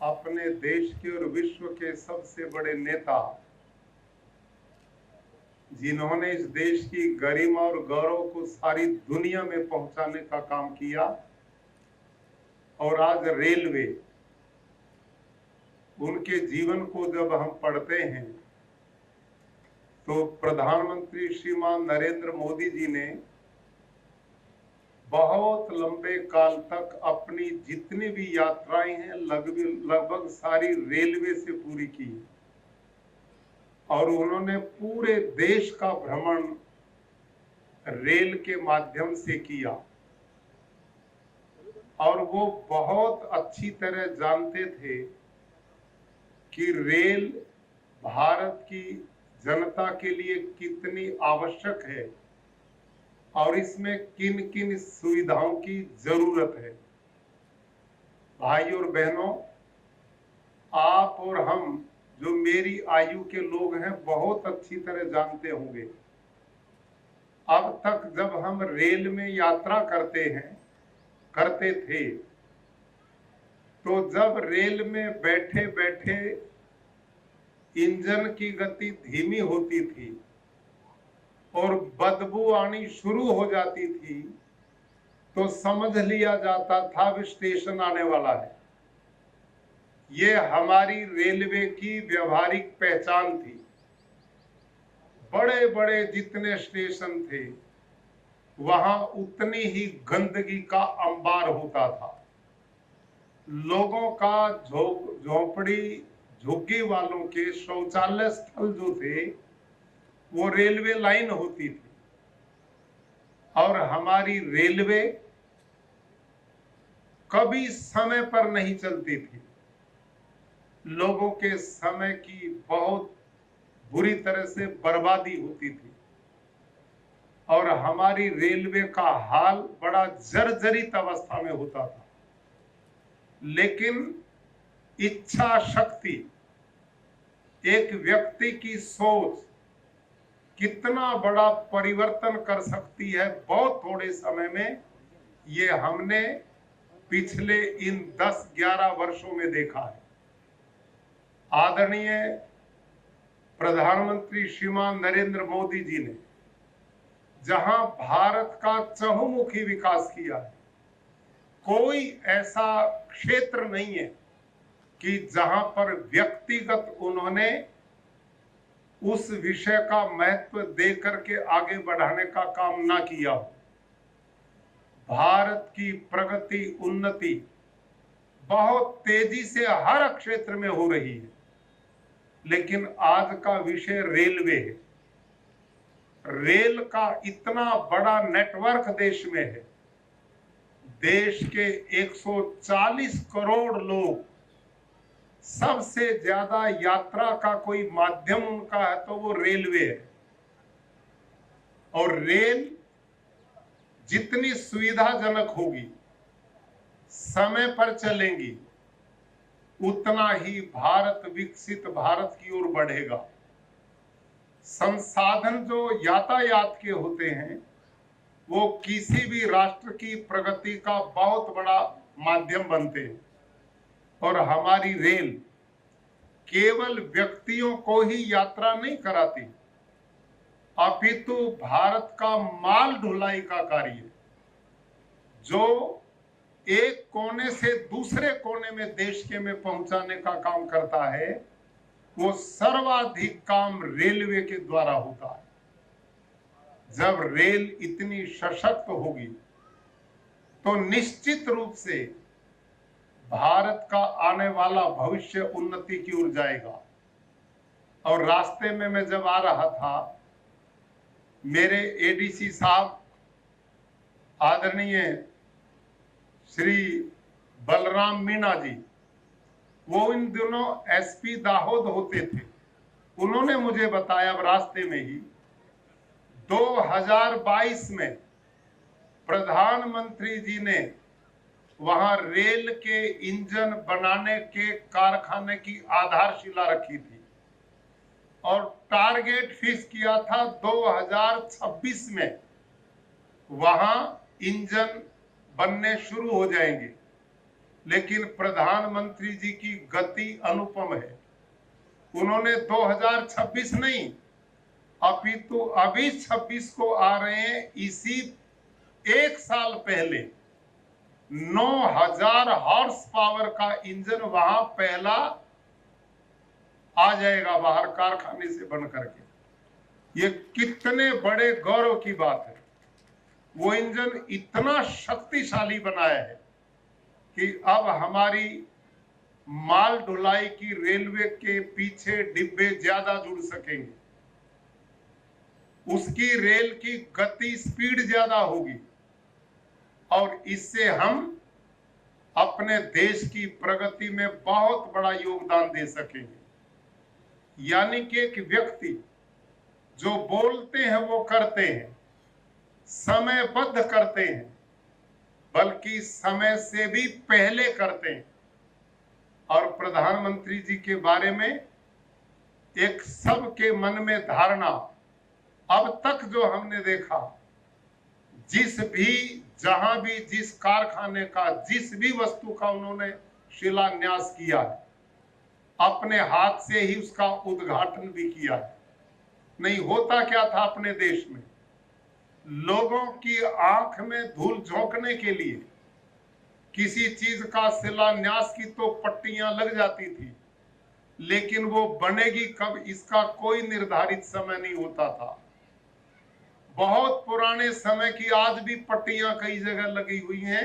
अपने देश के और विश्व के सबसे बड़े नेता, जिन्होंने इस देश की गरिमा और गौरव को सारी दुनिया में पहुंचाने का काम किया। और आज रेलवे, उनके जीवन को जब हम पढ़ते हैं तो प्रधानमंत्री श्रीमान नरेंद्र मोदी जी ने बहुत लंबे काल तक अपनी जितनी भी यात्राएं हैं लगभग सारी रेलवे से पूरी की और उन्होंने पूरे देश का भ्रमण रेल के माध्यम से किया। और वो बहुत अच्छी तरह जानते थे कि रेल भारत की जनता के लिए कितनी आवश्यक है और इसमें किन किन सुविधाओं की जरूरत है। भाई और बहनों, आप और हम जो मेरी आयु के लोग हैं बहुत अच्छी तरह जानते होंगे, अब तक जब हम रेल में यात्रा करते थे तो जब रेल में बैठे बैठे इंजन की गति धीमी होती थी और बदबू आनी शुरू हो जाती थी तो समझ लिया जाता था अब स्टेशन आने वाला है। ये हमारी रेलवे की व्यवहारिक पहचान थी। बड़े बड़े जितने स्टेशन थे वहां उतनी ही गंदगी का अंबार होता था। लोगों का झोपड़ी झुग्गी वालों के शौचालय स्थल जो थे वो रेलवे लाइन होती थी और हमारी रेलवे कभी समय पर नहीं चलती थी। लोगों के समय की बहुत बुरी तरह से बर्बादी होती थी और हमारी रेलवे का हाल बड़ा जर्जरित अवस्था में होता था। लेकिन इच्छा शक्ति, एक व्यक्ति की सोच कितना बड़ा परिवर्तन कर सकती है बहुत थोड़े समय में, ये हमने पिछले इन 10-11 वर्षों में देखा है। आदरणीय प्रधानमंत्री श्रीमान नरेंद्र मोदी जी ने जहां भारत का चहुमुखी विकास किया है, कोई ऐसा क्षेत्र नहीं है कि जहां पर व्यक्तिगत उन्होंने उस विषय का महत्व देकर के आगे बढ़ाने का काम ना किया हो। भारत की प्रगति उन्नति बहुत तेजी से हर क्षेत्र में हो रही है, लेकिन आज का विषय रेलवे है। रेल का इतना बड़ा नेटवर्क देश में है। देश के 140 करोड़ लोग, सबसे ज्यादा यात्रा का कोई माध्यम उनका है तो वो रेलवे है। और रेल जितनी सुविधाजनक होगी, समय पर चलेंगी, उतना ही भारत विकसित भारत की ओर बढ़ेगा। संसाधन जो यातायात के होते हैं वो किसी भी राष्ट्र की प्रगति का बहुत बड़ा माध्यम बनते हैं और हमारी रेल केवल व्यक्तियों को ही यात्रा नहीं कराती, अपितु भारत का माल ढुलाई का कार्य जो एक कोने से दूसरे कोने में देश के में पहुंचाने का काम करता है, वो सर्वाधिक काम रेलवे के द्वारा होता है। जब रेल इतनी सशक्त होगी तो निश्चित रूप से भारत का आने वाला भविष्य उन्नति की ओर जाएगा। और रास्ते में मैं जब आ रहा था, मेरे एडीसी साहब आदरणीय श्री बलराम मीणा जी, वो इन दिनों एसपी दाहोद होते थे, उन्होंने मुझे बताया रास्ते में ही 2022 में प्रधानमंत्री जी ने वहां रेल के इंजन बनाने के कारखाने की आधारशिला रखी थी और टारगेट फिक्स किया था 2026 में वहां इंजन बनने शुरू हो जाएंगे। लेकिन प्रधानमंत्री जी की गति अनुपम है। उन्होंने 2026 नहीं, अपितु अभी 26 को आ रहे हैं, इसी एक साल पहले 9000 हॉर्स पावर का इंजन वहां पहला आ जाएगा बाहर कारखाने से बन करके। ये कितने बड़े गौरव की बात है। वो इंजन इतना शक्तिशाली बनाया है कि अब हमारी माल ढुलाई की रेलवे के पीछे डिब्बे ज्यादा जुड़ सकेंगे, उसकी रेल की गति स्पीड ज्यादा होगी और इससे हम अपने देश की प्रगति में बहुत बड़ा योगदान दे सकेंगे। यानी कि एक व्यक्ति जो बोलते हैं वो करते हैं, समयबद्ध करते हैं, बल्कि समय से भी पहले करते हैं। और प्रधानमंत्री जी के बारे में एक सबके मन में धारणा, अब तक जो हमने देखा, जिस भी जहां भी जिस कारखाने का जिस भी वस्तु का उन्होंने शिलान्यास किया है, अपने हाथ से ही उसका उद्घाटन भी किया है। नहीं होता क्या था अपने देश में, लोगों की आंख में धूल झोंकने के लिए किसी चीज का शिलान्यास की तो पट्टियां लग जाती थी, लेकिन वो बनेगी कब इसका कोई निर्धारित समय नहीं होता था। बहुत पुराने समय की आज भी पट्टियां कई जगह लगी हुई हैं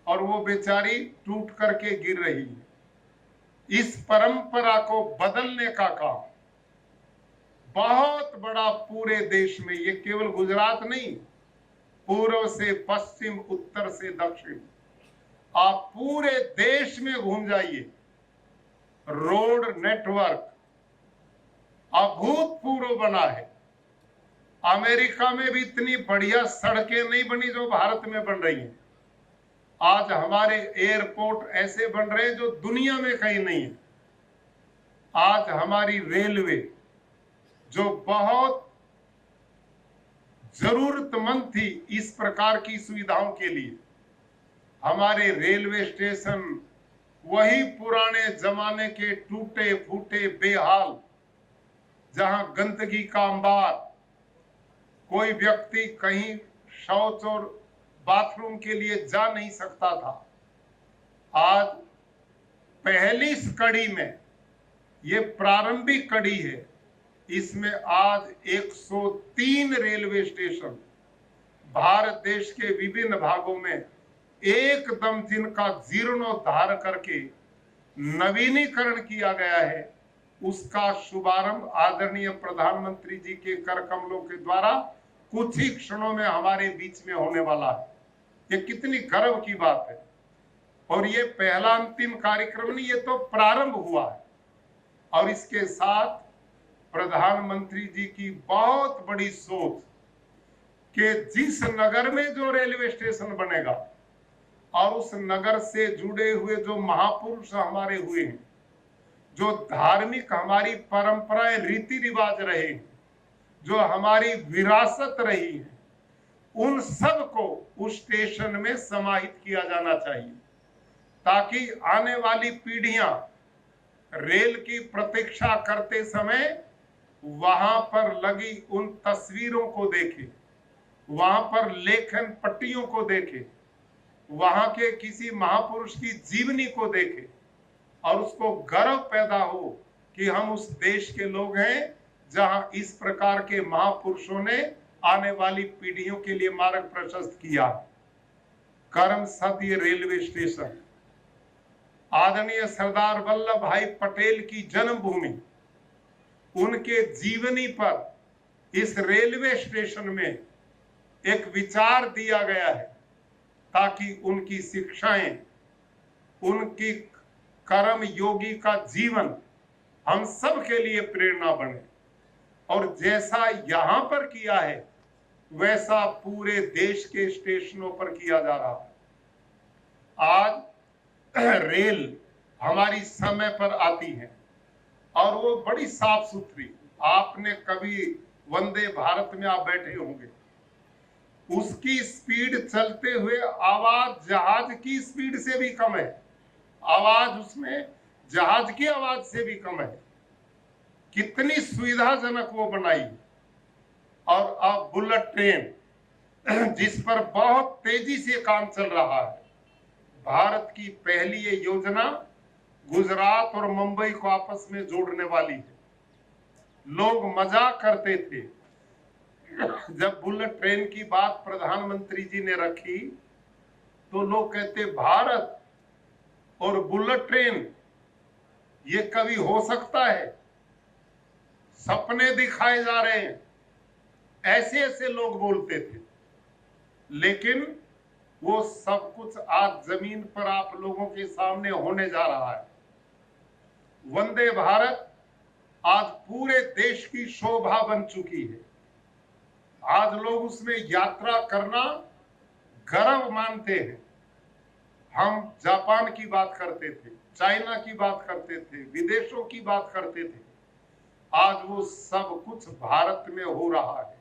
और वो बेचारी टूट करके गिर रही है। इस परंपरा को बदलने का काम बहुत बड़ा पूरे देश में, ये केवल गुजरात नहीं, पूर्व से पश्चिम, उत्तर से दक्षिण, आप पूरे देश में घूम जाइए, रोड नेटवर्क अभूतपूर्व बना है। अमेरिका में भी इतनी बढ़िया सड़कें नहीं बनी जो भारत में बन रही हैं। आज हमारे एयरपोर्ट ऐसे बन रहे हैं जो दुनिया में कहीं नहीं है। आज हमारी रेलवे जो बहुत जरूरतमंद थी इस प्रकार की सुविधाओं के लिए, हमारे रेलवे स्टेशन वही पुराने जमाने के टूटे फूटे बेहाल, जहां गंदगी का अंबार, कोई व्यक्ति कहीं शौच और बाथरूम के लिए जा नहीं सकता था। आज पहली कड़ी में, ये प्रारंभिक कड़ी है, इसमें आज 103 रेलवे स्टेशन भारत देश के विभिन्न भागों में एकदम जिनका जीर्णोद्धार करके नवीनीकरण किया गया है, उसका शुभारंभ आदरणीय प्रधानमंत्री जी के कर कमलों के द्वारा कुछ ही क्षणों में हमारे बीच में होने वाला है। ये कितनी गर्व की बात है। और ये पहला अंतिम कार्यक्रम नहीं, ये तो प्रारंभ हुआ है। और इसके साथ प्रधानमंत्री जी की बहुत बड़ी सोच कि जिस नगर में जो रेलवे स्टेशन बनेगा और उस नगर से जुड़े हुए जो महापुरुष हमारे हुए हैं, जो धार्मिक हमारी परंपराएं रीति रिवाज रहे हैं, जो हमारी विरासत रही है, उन सब को उस स्टेशन में समाहित किया जाना चाहिए, ताकि आने वाली पीढ़ियां रेल की प्रतीक्षा करते समय वहां पर लगी उन तस्वीरों को देखे, वहां पर लेखन पट्टियों को देखे, वहां के किसी महापुरुष की जीवनी को देखे और उसको गर्व पैदा हो कि हम उस देश के लोग हैं जहां इस प्रकार के महापुरुषों ने आने वाली पीढ़ियों के लिए मार्ग प्रशस्त किया। करमसद रेलवे स्टेशन आदरणीय सरदार वल्लभ भाई पटेल की जन्मभूमि, उनके जीवनी पर इस रेलवे स्टेशन में एक विचार दिया गया है, ताकि उनकी शिक्षाएं, उनकी कर्म योगी का जीवन हम सब के लिए प्रेरणा बने। और जैसा यहां पर किया है वैसा पूरे देश के स्टेशनों पर किया जा रहा है। आज रेल हमारी समय पर आती है और वो बड़ी साफ सुथरी, आपने कभी वंदे भारत में आप बैठे होंगे, उसकी स्पीड चलते हुए आवाज जहाज की स्पीड से भी कम है। आवाज उसमें जहाज की आवाज से भी कम है। कितनी सुविधाजनक वो बनाई। और अब बुलेट ट्रेन जिस पर बहुत तेजी से काम चल रहा है, भारत की पहली ये योजना गुजरात और मुंबई को आपस में जोड़ने वाली है। लोग मजाक करते थे जब बुलेट ट्रेन की बात प्रधानमंत्री जी ने रखी, तो लोग कहते भारत और बुलेट ट्रेन ये कभी हो सकता है? सपने दिखाए जा रहे हैं, ऐसे ऐसे लोग बोलते थे। लेकिन वो सब कुछ आज जमीन पर आप लोगों के सामने होने जा रहा है। वंदे भारत आज पूरे देश की शोभा बन चुकी है। आज लोग उसमें यात्रा करना गर्व मानते हैं। हम जापान की बात करते थे, चाइना की बात करते थे, विदेशों की बात करते थे। आज वो सब कुछ भारत में हो रहा है।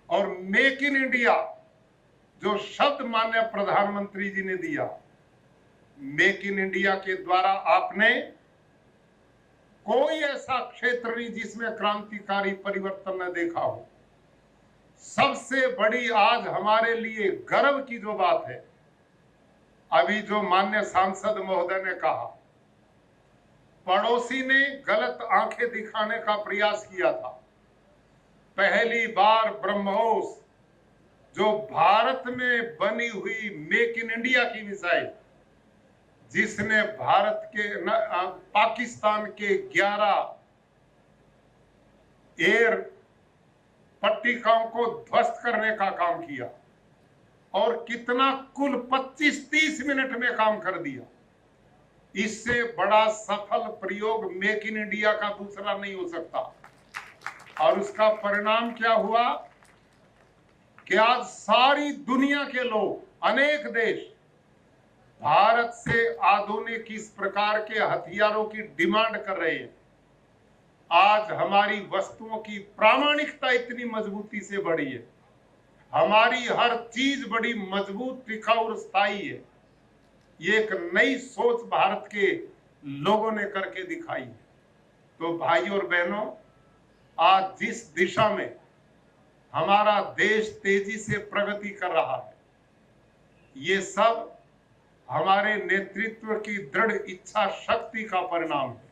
और मेक इन इंडिया जो शब्द माननीय प्रधानमंत्री जी ने दिया, मेक इन इंडिया के द्वारा आपने कोई ऐसा क्षेत्र नहीं जिसमें क्रांतिकारी परिवर्तन न देखा हो। सबसे बड़ी आज हमारे लिए गर्व की जो बात है, अभी जो माननीय सांसद महोदय ने कहा, पड़ोसी ने गलत आंखें दिखाने का प्रयास किया था। पहली बार ब्रह्मोस जो भारत में बनी हुई मेक इन इंडिया की मिसाइल, जिसने भारत के पाकिस्तान के 11 एयर पट्टिकाओं को ध्वस्त करने का काम किया, और कितना कुल 25-30 मिनट में काम कर दिया। इससे बड़ा सफल प्रयोग मेक इन इंडिया का दूसरा नहीं हो सकता। और उसका परिणाम क्या हुआ कि आज सारी दुनिया के लोग, अनेक देश भारत से आधुनिक इस प्रकार के हथियारों की डिमांड कर रहे हैं। आज हमारी वस्तुओं की प्रामाणिकता इतनी मजबूती से बढ़ी है, हमारी हर चीज बड़ी मजबूत, टिकाऊ और स्थायी है। ये एक नई सोच भारत के लोगों ने करके दिखाई है। तो भाई और बहनों, आज जिस दिशा में हमारा देश तेजी से प्रगति कर रहा है, ये सब हमारे नेतृत्व की दृढ़ इच्छा शक्ति का परिणाम है।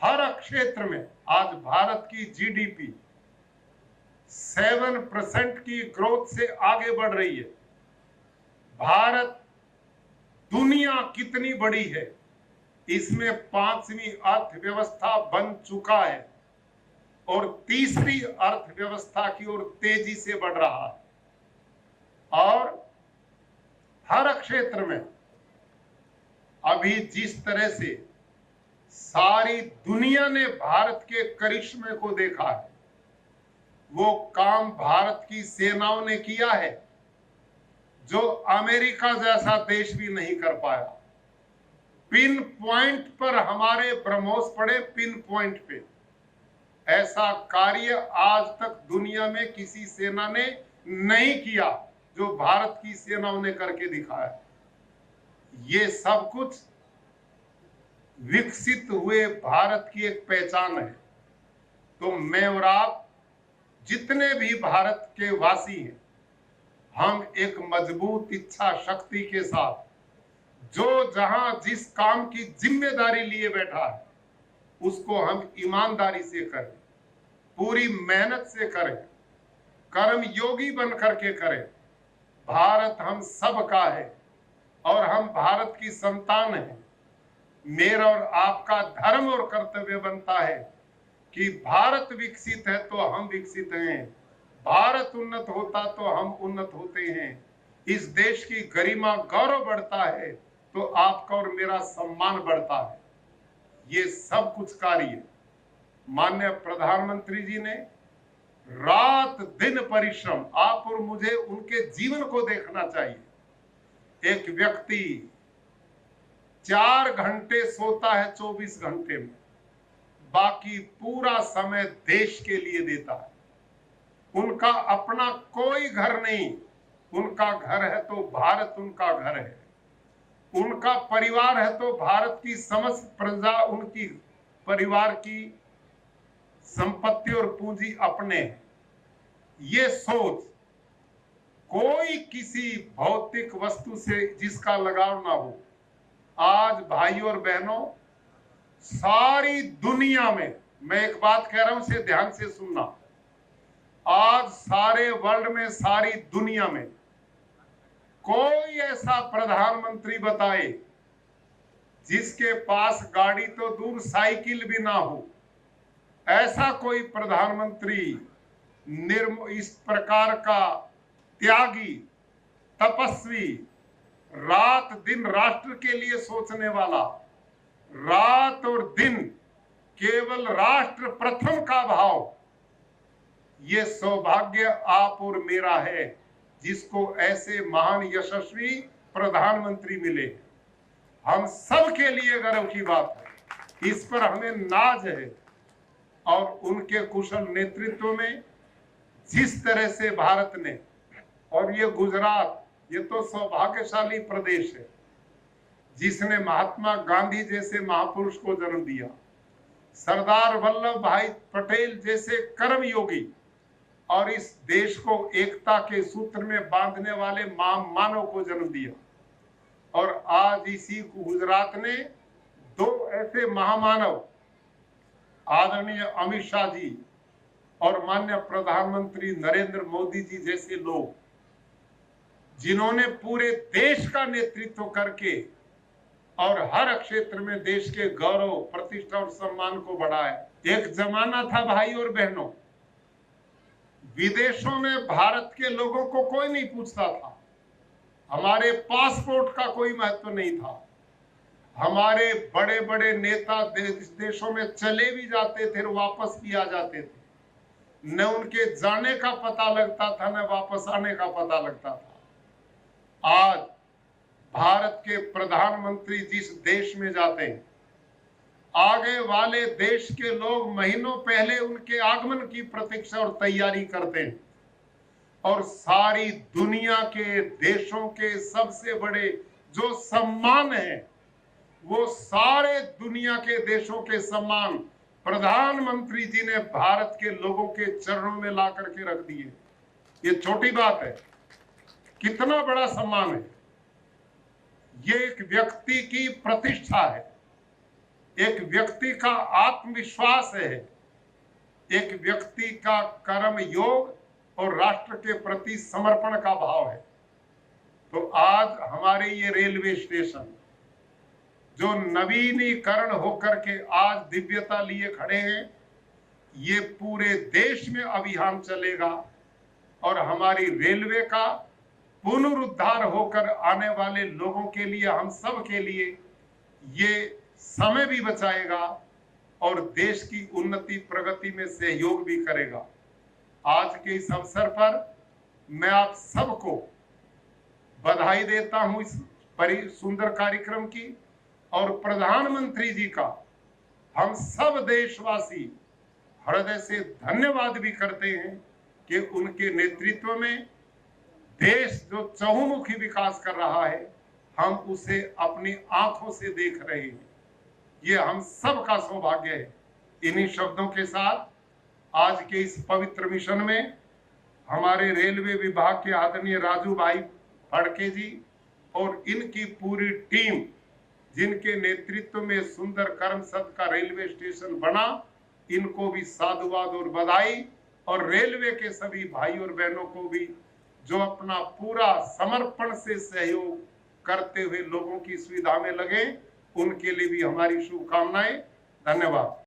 हर क्षेत्र में आज भारत की जीडीपी 7% की ग्रोथ से आगे बढ़ रही है। भारत दुनिया कितनी बड़ी है, इसमें 5वीं अर्थव्यवस्था बन चुका है और तीसरी अर्थव्यवस्था की ओर तेजी से बढ़ रहा है। और हर क्षेत्र में अभी जिस तरह से सारी दुनिया ने भारत के करिश्मे को देखा है, वो काम भारत की सेनाओं ने किया है जो अमेरिका जैसा देश भी नहीं कर पाया। पिन पॉइंट पर हमारे ब्रह्मोस पड़े, पिन पॉइंट पे। ऐसा कार्य आज तक दुनिया में किसी सेना ने नहीं किया जो भारत की सेनाओं ने करके दिखाया। ये सब कुछ विकसित हुए भारत की एक पहचान है। तो मैं और आप जितने भी भारत के वासी हैं, हम एक मजबूत इच्छा शक्ति के साथ जो जहां जिस काम की जिम्मेदारी लिए बैठा है, उसको हम ईमानदारी से करें, पूरी मेहनत से करें, कर्म योगी बन करके करें। भारत हम सब का है और हम भारत की संतान हैं। मेरा और आपका धर्म और कर्तव्य बनता है कि भारत विकसित है तो हम विकसित हैं, भारत उन्नत होता तो हम उन्नत होते हैं, इस देश की गरिमा गौरव बढ़ता है तो आपका और मेरा सम्मान बढ़ता है। ये सब कुछ कार्य माननीय प्रधानमंत्री जी ने रात दिन परिश्रम, आप और मुझे उनके जीवन को देखना चाहिए। एक व्यक्ति 4 घंटे सोता है 24 घंटे में, बाकी पूरा समय देश के लिए देता है। उनका अपना कोई घर नहीं, उनका घर है तो भारत उनका घर है। उनका परिवार है तो भारत की समस्त प्रजा उनकी परिवार की संपत्ति और पूंजी अपने है। ये सोच कोई किसी भौतिक वस्तु से जिसका लगाव ना हो, आज भाई और बहनों सारी दुनिया में, मैं एक बात कह रहा हूं इसे ध्यान से सुनना, आज सारे वर्ल्ड में, सारी दुनिया में कोई ऐसा प्रधानमंत्री बताए जिसके पास गाड़ी तो दूर साइकिल भी ना हो, ऐसा कोई प्रधानमंत्री इस प्रकार का त्यागी, तपस्वी, रात दिन राष्ट्र के लिए सोचने वाला, रात और दिन केवल राष्ट्र प्रथम का भाव, ये सौभाग्य आप और मेरा है जिसको ऐसे महान यशस्वी प्रधानमंत्री मिले। हम सब के लिए गर्व की बात है, इस पर हमें नाज है। और उनके कुशल नेतृत्व में जिस तरह से भारत ने, और ये गुजरात, ये तो सौभाग्यशाली प्रदेश है जिसने महात्मा गांधी जैसे महापुरुष को जन्म दिया, सरदार वल्लभ भाई पटेल जैसे कर्मयोगी और इस देश को एकता के सूत्र में बांधने वाले मानव को जन्म दिया। और आज इसी गुजरात ने दो ऐसे महामानव, आदरणीय अमित शाह जी और माननीय प्रधानमंत्री नरेंद्र मोदी जी जैसे लोग, जिन्होंने पूरे देश का नेतृत्व करके और हर क्षेत्र में देश के गौरव, प्रतिष्ठा और सम्मान को बढ़ाया। एक जमाना था भाई और बहनों, विदेशों में भारत के लोगों को कोई नहीं पूछता था, हमारे पासपोर्ट का कोई महत्व नहीं था। हमारे बड़े बड़े नेता देशों में चले भी जाते थे, वापस भी आ जाते थे, न उनके जाने का पता लगता था न वापस आने का पता लगता था। आज भारत के प्रधानमंत्री जिस देश में जाते हैं, आगे वाले देश के लोग महीनों पहले उनके आगमन की प्रतीक्षा और तैयारी करते हैं। और सारी दुनिया के देशों के सबसे बड़े जो सम्मान है, वो सारे दुनिया के देशों के सम्मान प्रधानमंत्री जी ने भारत के लोगों के चरणों में ला करके रख दिए। ये छोटी बात है, कितना बड़ा सम्मान है। ये एक व्यक्ति की प्रतिष्ठा है, एक व्यक्ति का आत्मविश्वास है, एक व्यक्ति का कर्म योग और राष्ट्र के प्रति समर्पण का भाव है। तो आज हमारे ये रेलवे स्टेशन जो नवीनीकरण होकर के आज दिव्यता लिए खड़े हैं, ये पूरे देश में अभियान चलेगा और हमारी रेलवे का पुनरुद्धार होकर आने वाले लोगों के लिए, हम सब के लिए ये समय भी बचाएगा और देश की उन्नति प्रगति में सहयोग भी करेगा। आज के इस अवसर पर मैं आप सबको बधाई देता हूं इस सुंदर कार्यक्रम की, और प्रधानमंत्री जी का हम सब देशवासी हृदय से धन्यवाद भी करते हैं कि उनके नेतृत्व में देश जो चहुमुखी विकास कर रहा है, हम उसे अपनी आंखों से देख रहे हैं। ये हम सब का सौभाग्य है। इन्हीं शब्दों के साथ आज के इस पवित्र मिशन में हमारे रेलवे विभाग के आदरणीय राजू भाई फड़के जी और इनकी पूरी टीम, जिनके नेतृत्व में सुंदर कर्मसद का रेलवे स्टेशन बना, इनको भी साधुवाद और बधाई। और रेलवे के सभी भाई और बहनों को भी जो अपना पूरा समर्पण से सहयोग करते हुए लोगों की सुविधा में लगे, उनके लिए भी हमारी शुभकामनाएं। धन्यवाद।